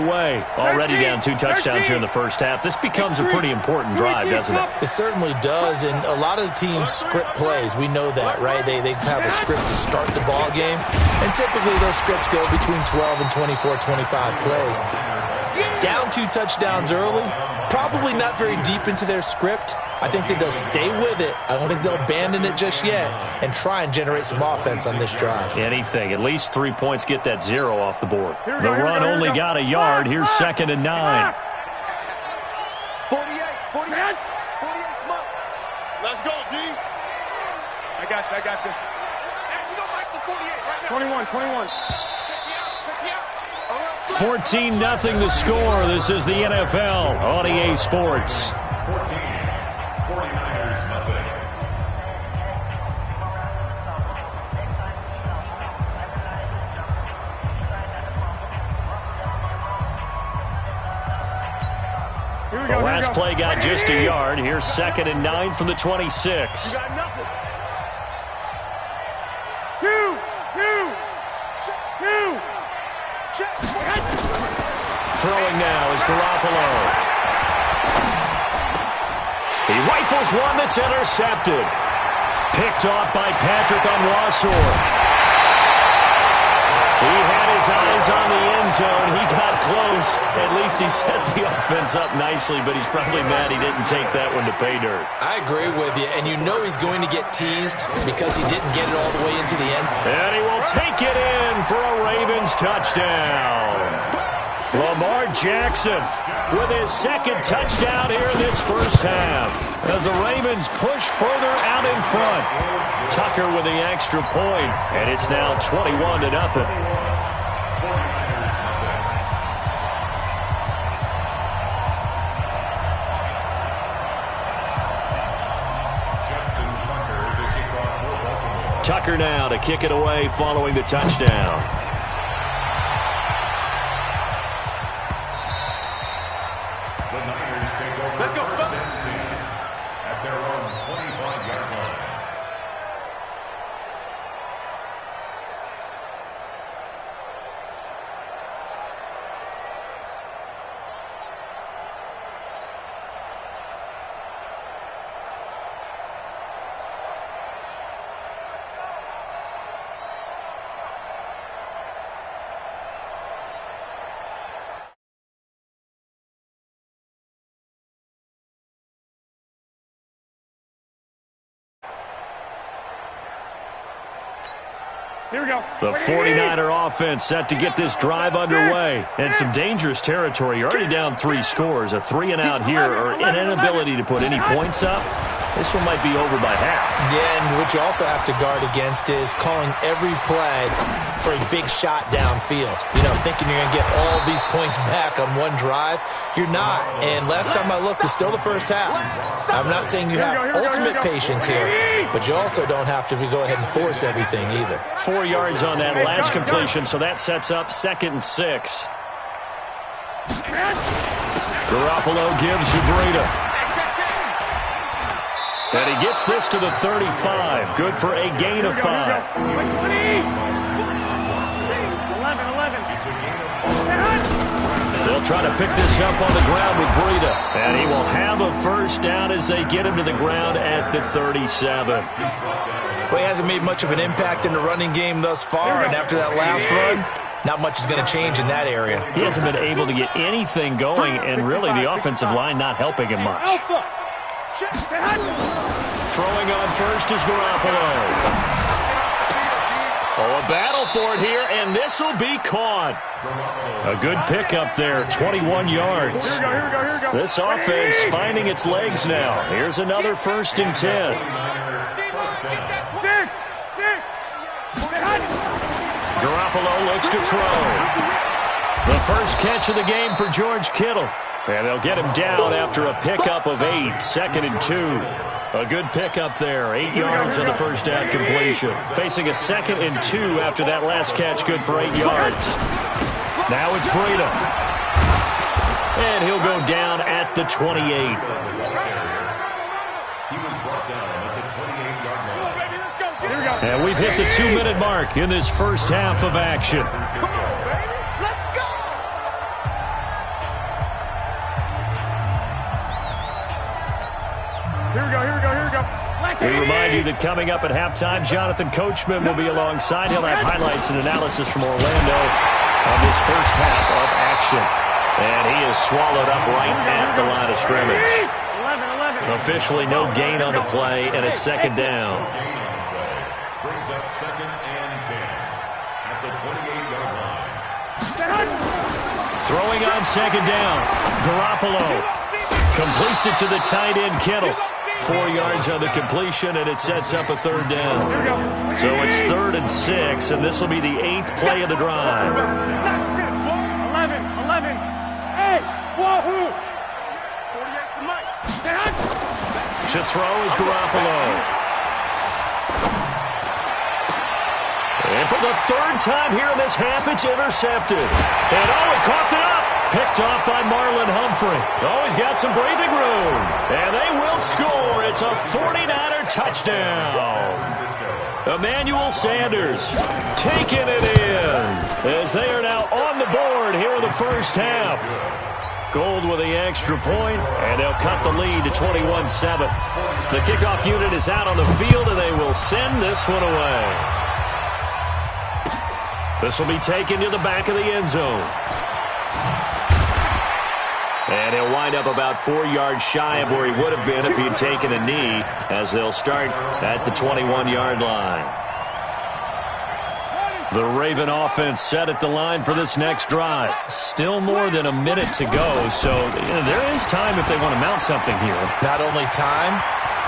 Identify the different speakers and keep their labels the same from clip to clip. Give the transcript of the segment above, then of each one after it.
Speaker 1: underway. Already down 2 touchdowns here in the first half. This becomes a pretty important drive, doesn't it?
Speaker 2: It certainly does, and a lot of the teams script plays. We know that, right? They have a script to start the ball game, and typically those scripts go between 12 and 24, 25 plays. Down 2 touchdowns early, probably not very deep into their script. I think that they'll stay with it. I don't think they'll abandon it just yet and try and generate some offense on this drive.
Speaker 1: Anything. At least 3 points, get that 0 off the board. The run only got a yard. Here's 2nd and 9.
Speaker 3: 48, 48, 48 Smoke. Let's go, D. I got this. Hey, we go back to 48 right now. 21, 21. Check me out.
Speaker 1: 14-0 the score. This is the NFL on EA Sports.
Speaker 4: 49ers nothing.
Speaker 1: The last play got just a yard. Here's 2nd and 9 from the 26.
Speaker 3: You got nothing. 2. Check.
Speaker 1: Throwing now is Garoppolo. He rifles one that's intercepted. Picked off by Patrick Onwuasor. He had his eyes on the end zone. He got close. At least he set the offense up nicely, but he's probably mad he didn't take that one to pay dirt.
Speaker 2: I agree with you, and you know he's going to get teased because he didn't get it all the way into the end.
Speaker 1: And he will take it in for a Ravens touchdown. Lamar Jackson with his 2nd touchdown here in this first half as the Ravens push further out in front. Tucker with the extra point, and it's now 21-0. Tucker now to kick it away following the touchdown.
Speaker 3: Let's go.
Speaker 4: At their own 25-yard line.
Speaker 3: Here we go.
Speaker 1: The 49er offense set to get this drive underway. And some dangerous territory. You're already down 3 scores. A 3-and-out here or an inability to put any points up. This one might be over by half.
Speaker 2: Yeah, and what you also have to guard against is calling every play for a big shot downfield. You know, thinking you're going to get all these points back on one drive. You're not. And last time I looked, it's still the first half. I'm not saying you have ultimate patience here, but you also don't have to go ahead and force everything either.
Speaker 1: 4 yards on that last completion, so that sets up 2nd and 6. Garoppolo gives you Breida. And he gets this to the 35. Good for a gain of 5.
Speaker 3: 11.
Speaker 1: They'll try to pick this up on the ground with Breida. And he will have a first down as they get him to the ground at the 37.
Speaker 2: Well, he hasn't made much of an impact in the running game thus far, and after that last run, not much is going to change in that area.
Speaker 1: He hasn't been able to get anything going, and really the offensive line not helping him much. Throwing on first is Garoppolo. Oh, a battle for it here, and this will be caught. A good pickup there, 21 yards. This offense finding its legs now. Here's another 1st and 10. Garoppolo looks to throw. The first catch of the game for George Kittle. And they'll get him down after a pickup of 8, 2nd and 2. A good pickup there, 8 yards on the first down completion. Facing a 2nd and 2 after that last catch, good for 8 yards. Now it's Breida. And he'll go down at the 28.
Speaker 4: He was brought down at the 28-yard line.
Speaker 1: And we've hit the 2-minute mark in this first half of action.
Speaker 3: Here we go, here we go, here we go.
Speaker 1: We remind you that coming up at halftime, Jonathan Coachman will be alongside. He'll have highlights and analysis from Orlando on this first half of action. And he is swallowed up right at the line of scrimmage.
Speaker 3: 11.
Speaker 1: Officially no gain on the play, and it's second down.
Speaker 4: Brings up 2nd and 10 at the 28-yard line.
Speaker 1: Throwing on second down, Garoppolo completes it to the tight end, Kittle. 4 yards on the completion, and it sets up a third down. So it's 3rd and 6, and this will be the 8th play of the drive.
Speaker 3: 11. Hey, wahoo! 48 to Mike.
Speaker 1: To throw is Garoppolo. And for the 3rd time here in this half, it's intercepted. And he coughed it up. Picked off by Marlon Humphrey. He's got some breathing room. And they will score. It's a 49er touchdown. Emmanuel Sanders taking it in as they are now on the board here in the first half. Gold with the extra point, and they'll cut the lead to 21-7. The kickoff unit is out on the field, and they will send this one away. This will be taken to the back of the end zone. And he'll wind up about 4 yards shy of where he would have been if he had taken a knee, as they'll start at the 21-yard line. The Raven offense set at the line for this next drive. Still more than a minute to go, so there is time if they want to mount something here.
Speaker 2: Not only time,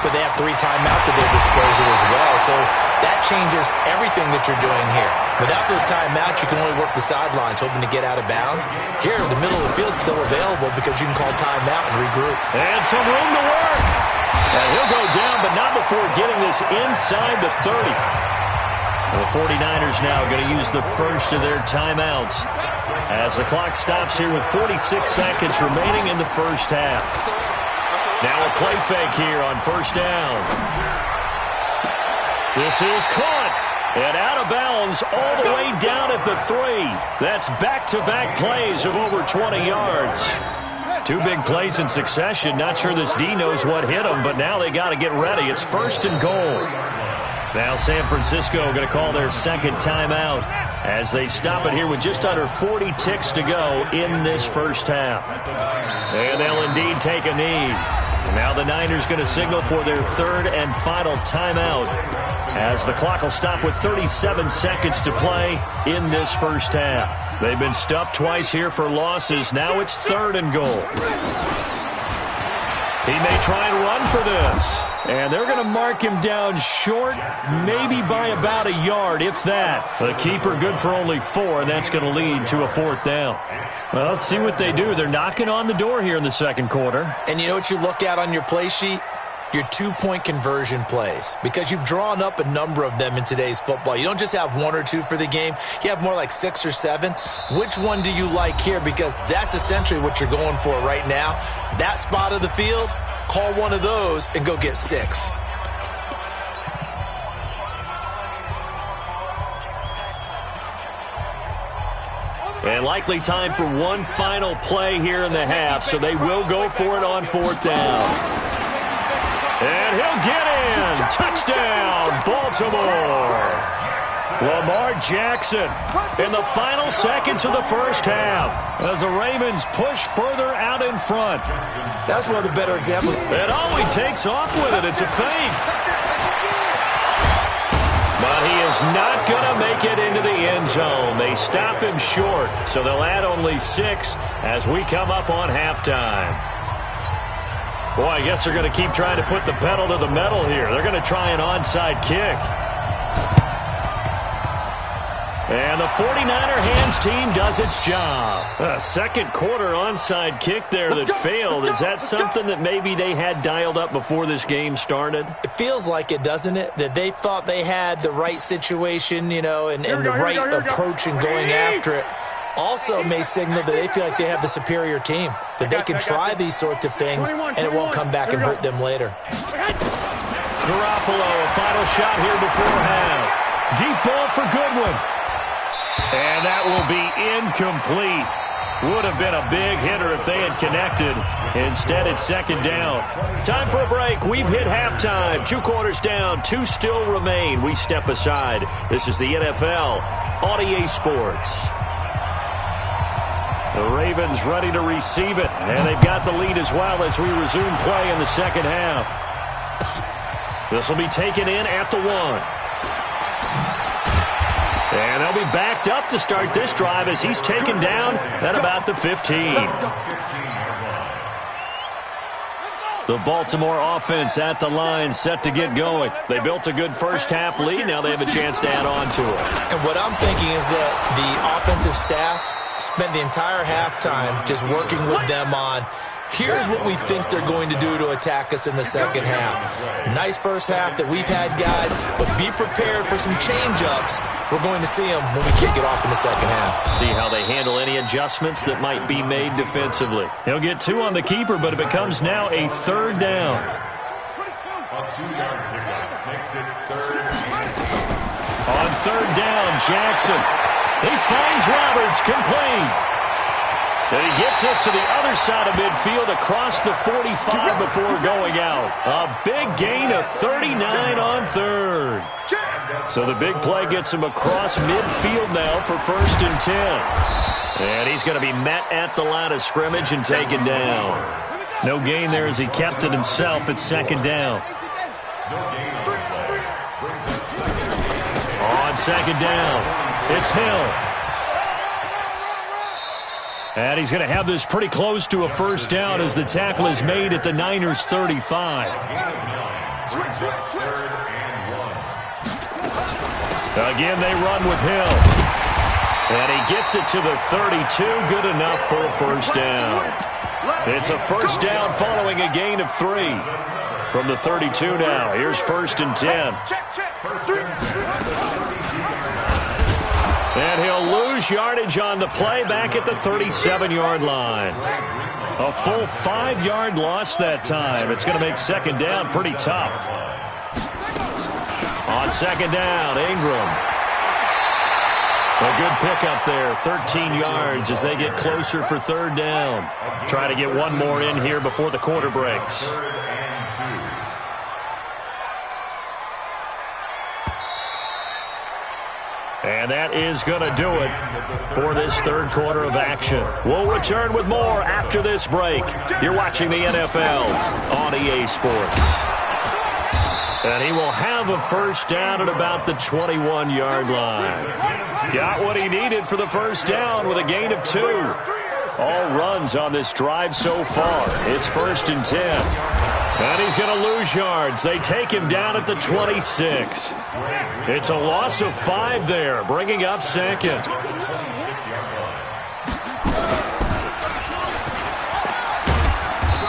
Speaker 2: but they have 3 timeouts at their disposal as well, so that changes everything that you're doing here. Without those timeouts, you can only work the sidelines, hoping to get out of bounds. Here, the middle of the field is still available because you can call timeout and regroup.
Speaker 1: And some room to work. And he'll go down, but not before getting this inside the 30. The 49ers now going to use the first of their timeouts as the clock stops here with 46 seconds remaining in the first half. Now a play fake here on first down. This is caught. And out of bounds all the way down at the 3. That's back-to-back plays of over 20 yards. 2 big plays in succession. Not sure this D knows what hit them, but now they got to get ready. It's 1st and goal. Now San Francisco going to call their second timeout as they stop it here with just under 40 ticks to go in this first half. And they'll indeed take a knee. And now the Niners going to signal for their 3rd and final timeout as the clock will stop with 37 seconds to play in this first half. They've been stuffed twice here for losses. Now it's 3rd and goal. He may try and run for this. And they're going to mark him down short, maybe by about a yard, if that. The keeper good for only 4, and that's going to lead to a 4th down. Well, let's see what they do. They're knocking on the door here in the second quarter.
Speaker 2: And you know what you look at on your play sheet? Your 2-point conversion plays, because you've drawn up a number of them in today's football. You don't just have 1 or 2 for the game. You have more like 6 or 7. Which one do you like here? Because that's essentially what you're going for right now. That spot of the field, call one of those and go get 6.
Speaker 1: And likely time for one final play here in the half, so they will go for it on 4th down. And he'll get in. Touchdown, Baltimore. Lamar Jackson in the final seconds of the first half as the Ravens push further out in front.
Speaker 2: That's one of the better examples.
Speaker 1: And he takes off with it. It's a fake. But he is not going to make it into the end zone. They stop him short, so they'll add only 6 as we come up on halftime. Boy, I guess they're going to keep trying to put the pedal to the metal here. They're going to try an onside kick. And the 49er hands team does its job. A second quarter onside kick there that failed. Is that something that maybe they had dialed up before this game started?
Speaker 2: It feels like it, doesn't it? That they thought they had the right situation, and the right approach in going after it. Also may signal that they feel like they have the superior team, that they can try these sorts of things and it won't come back and hurt them later.
Speaker 1: Garoppolo, a final shot here before half. Deep ball for Goodwin. And that will be incomplete. Would have been a big hitter if they had connected. Instead, it's second down. Time for a break. We've hit halftime. 2 quarters down. 2 still remain. We step aside. This is the NFL on EA Sports. The Ravens ready to receive it. And they've got the lead as well as we resume play in the second half. This will be taken in at the 1. And they'll be backed up to start this drive as he's taken down at about the 15. The Baltimore offense at the line set to get going. They built a good first-half lead. Now they have a chance to add on to it.
Speaker 2: And what I'm thinking is that the offensive staff spent the entire halftime just working with them on, here's what we think they're going to do to attack us in the second half. Nice first half that we've had, guys, but be prepared for some change-ups. We're going to see them when we kick it off in the second half.
Speaker 1: See how they handle any adjustments that might be made defensively. He'll get 2 on the keeper, but it becomes now a 3rd down.
Speaker 4: A 2-yard pickup makes it 3rd and 2.
Speaker 1: On 3rd down, Jackson. He finds Roberts, complete. And he gets us to the other side of midfield across the 45 before going out. A big gain of 39 on 3rd. So the big play gets him across midfield now for 1st and 10. And he's going to be met at the line of scrimmage and taken down. No gain there as he kept it himself at 2nd down. On 2nd down. It's Hill. And he's going to have this pretty close to a 1st down as the tackle is made at the Niners' 35. Again, they run with Hill. And he gets it to the 32. Good enough for a 1st down. It's a 1st down following a gain of 3. From the 32 now. Here's 1st and 10. And he'll lose yardage on the play back at the 37-yard line. A full 5-yard loss that time. It's going to make 2nd down pretty tough. On 2nd down, Ingram. A good pickup there, 13 yards as they get closer for 3rd down. Try to get one more in here before the quarter breaks. And that is going to do it for this 3rd quarter of action. We'll return with more after this break. You're watching the NFL on EA Sports. And he will have a 1st down at about the 21-yard line. Got what he needed for the 1st down with a gain of 2. All runs on this drive so far. It's 1st and 10. And he's going to lose yards. They take him down at the 26. It's a loss of 5 there, bringing up 2nd.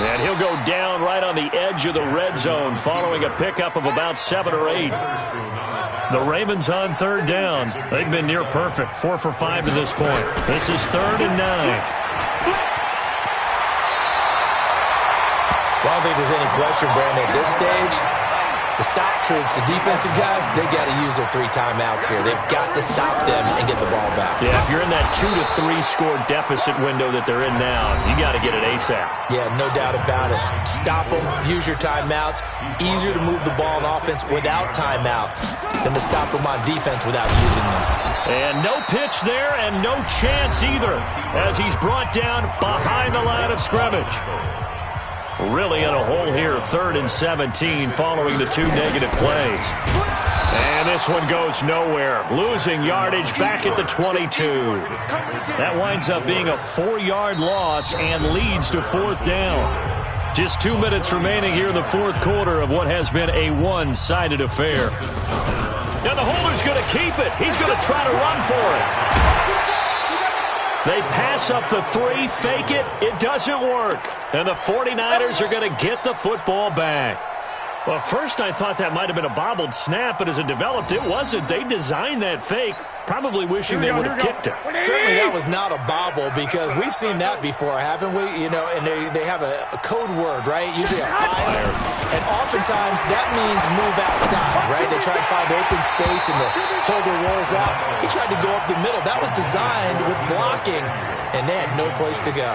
Speaker 1: And he'll go down right on the edge of the red zone following a pickup of about 7 or 8. The Ravens on 3rd down. They've been near perfect, 4 for 5 to this point. This is 3rd and 9.
Speaker 2: Well, I don't think there's any question, Brandon, at this stage, the stop troops, the defensive guys, they got to use their 3 timeouts here. They've got to stop them and get the ball back.
Speaker 1: Yeah, if you're in that 2 to 3 score deficit window that they're in now, you got to get it ASAP. Yeah,
Speaker 2: no doubt about it. Stop them, use your timeouts. Easier to move the ball on offense without timeouts than to stop them on defense without using them.
Speaker 1: And no pitch there and no chance either as he's brought down behind the line of scrimmage. Really in a hole here, 3rd and 17 following the 2 negative plays. And this one goes nowhere. Losing yardage back at the 22. That winds up being a 4-yard loss and leads to 4th down. Just 2 minutes remaining here in the 4th quarter of what has been a one-sided affair. Now the holder's going to keep it. He's going to try to run for it. They pass up the 3, fake it. It doesn't work. And the 49ers are going to get the football back. Well, first I thought that might have been a bobbled snap, but as it developed, it wasn't. They designed that fake, probably wishing they would have kicked it.
Speaker 2: Certainly that was not a bobble because we've seen that before, haven't we? You know, and they have a code word, right? Usually a fire. And oftentimes that means move outside, right? They try to find open space and the holder rolls out. He tried to go up the middle. That was designed with blocking, and they had no place to go.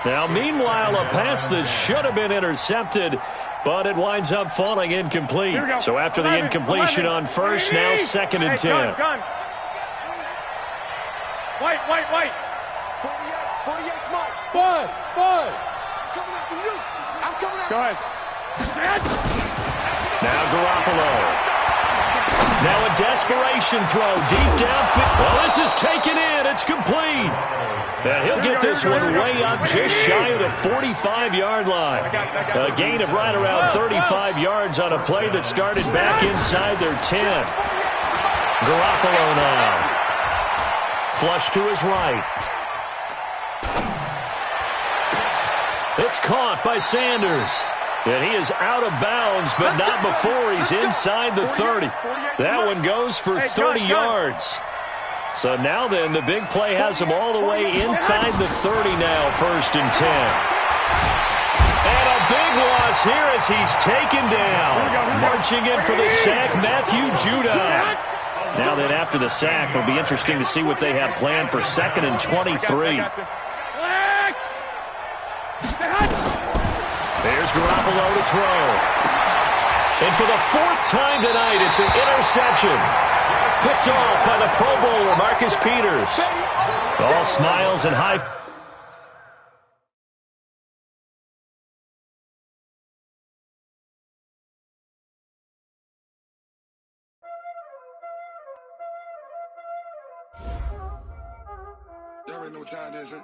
Speaker 1: Now, meanwhile, a pass that should have been intercepted, but it winds up falling incomplete. So after the incompletion on first, now 2nd and 10.
Speaker 3: White. 48, Mike. Bud. Coming after you. I'm coming after you. Go ahead.
Speaker 1: Now Garoppolo. Now a desperation throw deep downfield. Well, this is taken in. It's complete. And he'll get this one way up just shy of the 45-yard line. A gain of right around 35 yards on a play that started back inside their 10. Garoppolo now. Flush to his right. It's caught by Sanders. And he is out of bounds, but not before he's inside the 30. That one goes for 30 yards. So now then, the big play has him all the way inside the 30 now, 1st and 10. And a big loss here as he's taken down. Marching in for the sack, Matthew Judon. Now then, after the sack, it'll be interesting to see what they have planned for 2nd and 23. There's Garoppolo to throw. And for the 4th time tonight, it's an interception. Picked off by the Pro Bowler, Marcus Peters. All smiles and high.
Speaker 5: There ain't no time, is it?